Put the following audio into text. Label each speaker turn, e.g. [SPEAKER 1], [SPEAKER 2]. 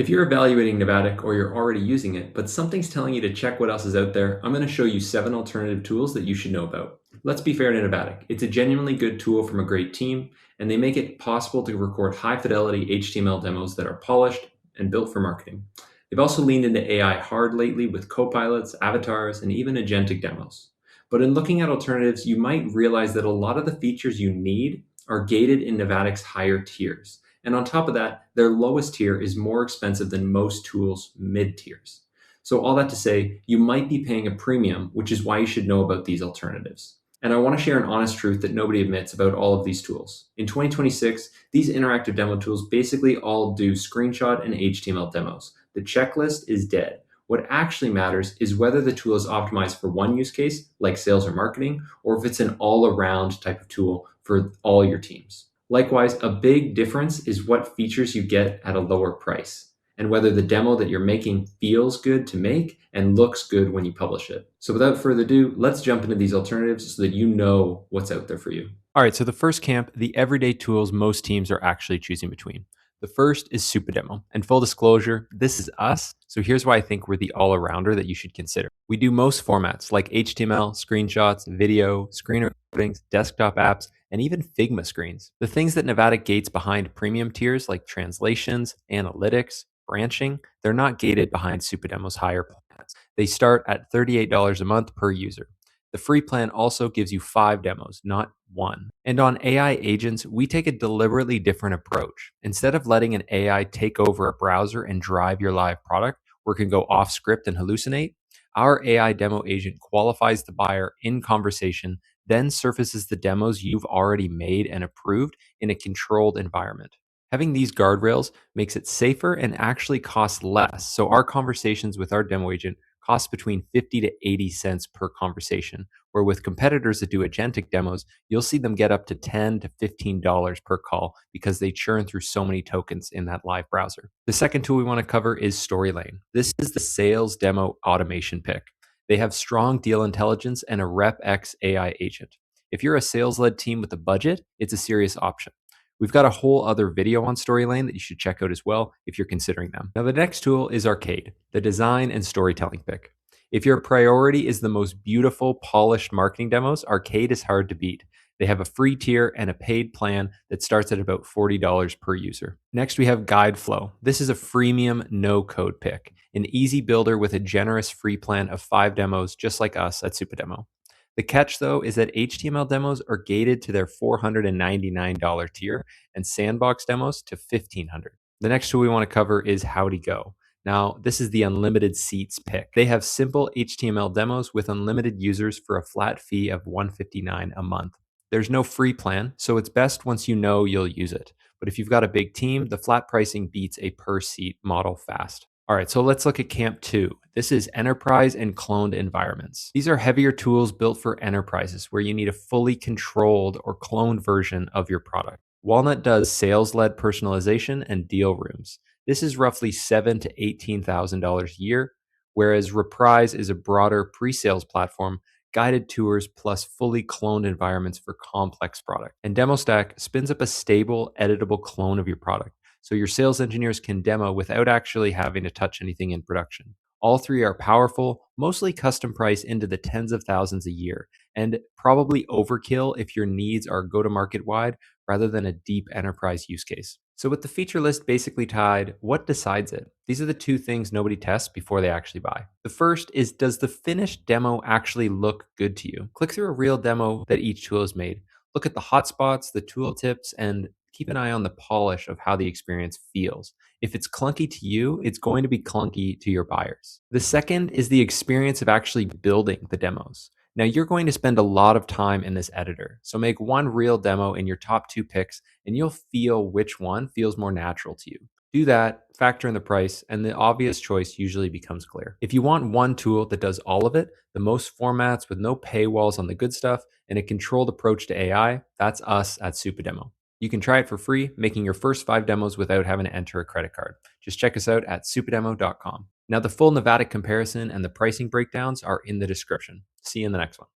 [SPEAKER 1] If you're evaluating Navattic or you're already using it, but something's telling you to check what else is out there, I'm going to show you 7 alternative tools that you should know about. Let's be fair to Navattic. It's a genuinely good tool from a great team, and they make it possible to record high-fidelity HTML demos that are polished and built for marketing. They've also leaned into AI hard lately with copilots, avatars, and even agentic demos. But in looking at alternatives, you might realize that a lot of the features you need are gated in Navattic's higher tiers. And on top of that, their lowest tier is more expensive than most tools' mid tiers. So, all that to say, you might be paying a premium, which is why you should know about these alternatives. And I want to share an honest truth that nobody admits about all of these tools. In 2026, these interactive demo tools basically all do screenshot and HTML demos. The checklist is dead. What actually matters is whether the tool is optimized for one use case, like sales or marketing, or if it's an all around type of tool for all your teams. Likewise, a big difference is what features you get at a lower price and whether the demo that you're making feels good to make and looks good when you publish it. So without further ado, let's jump into these alternatives so that you know what's out there for you.
[SPEAKER 2] All right, so the first camp, the everyday tools most teams are actually choosing between. The first is Supademo. And full disclosure, this is us. So here's why I think we're the all-arounder that you should consider. We do most formats like HTML, screenshots, video, screen recordings, desktop apps, and even Figma screens. The things that Navattic gates behind premium tiers like translations, analytics, branching, they're not gated behind Supademo's higher plans. They start at $38 a month per user. The free plan also gives you 5 demos, not one. And on AI agents, we take a deliberately different approach. Instead of letting an AI take over a browser and drive your live product, where it can go off script and hallucinate, our AI demo agent qualifies the buyer in conversation, then surfaces the demos you've already made and approved in a controlled environment. Having these guardrails makes it safer and actually costs less. So our conversations with our demo agent cost between 50 to 80 cents per conversation, where with competitors that do agentic demos, you'll see them get up to $10 to $15 per call because they churn through so many tokens in that live browser. The second tool we want to cover is Storylane. This is the sales demo automation pick. They have strong deal intelligence and a RepX AI agent. If you're a sales-led team with a budget, it's a serious option. We've got a whole other video on Storylane that you should check out as well if you're considering them. Now, the next tool is Arcade, the design and storytelling pick. If your priority is the most beautiful, polished marketing demos, Arcade is hard to beat. They have a free tier and a paid plan that starts at about $40 per user. Next, we have Guideflow. This is a freemium no-code pick, an easy builder with a generous free plan of 5 demos, just like us at Supademo. The catch, though, is that HTML demos are gated to their $499 tier and sandbox demos to $1,500. The next tool we want to cover is HowdyGo. Now, this is the unlimited seats pick. They have simple HTML demos with unlimited users for a flat fee of $159 a month. There's no free plan, so it's best once you know you'll use it. But if you've got a big team, the flat pricing beats a per seat model fast. All right, so let's look at Camp 2. This is enterprise and cloned environments. These are heavier tools built for enterprises where you need a fully controlled or cloned version of your product. Walnut does sales-led personalization and deal rooms. This is roughly $7,000 to $18,000 a year, whereas Reprise is a broader pre-sales platform, guided tours plus fully cloned environments for complex product. And Demostack spins up a stable, editable clone of your product, so your sales engineers can demo without actually having to touch anything in production. All three are powerful, mostly custom priced into the tens of thousands a year, and probably overkill if your needs are go-to-market wide rather than a deep enterprise use case. So with the feature list basically tied, what decides it? These are the two things nobody tests before they actually buy. The first is, does the finished demo actually look good to you? Click through a real demo that each tool has made. Look at the hotspots, the tool tips, and keep an eye on the polish of how the experience feels. If it's clunky to you, it's going to be clunky to your buyers. The second is the experience of actually building the demos. Now, you're going to spend a lot of time in this editor, so make one real demo in your top 2 picks, and you'll feel which one feels more natural to you. Do that, factor in the price, and the obvious choice usually becomes clear. If you want one tool that does all of it, the most formats with no paywalls on the good stuff, and a controlled approach to AI, that's us at Supademo. You can try it for free, making your first 5 demos without having to enter a credit card. Just check us out at supademo.com. Now, the full Navattic comparison and the pricing breakdowns are in the description. See you in the next one.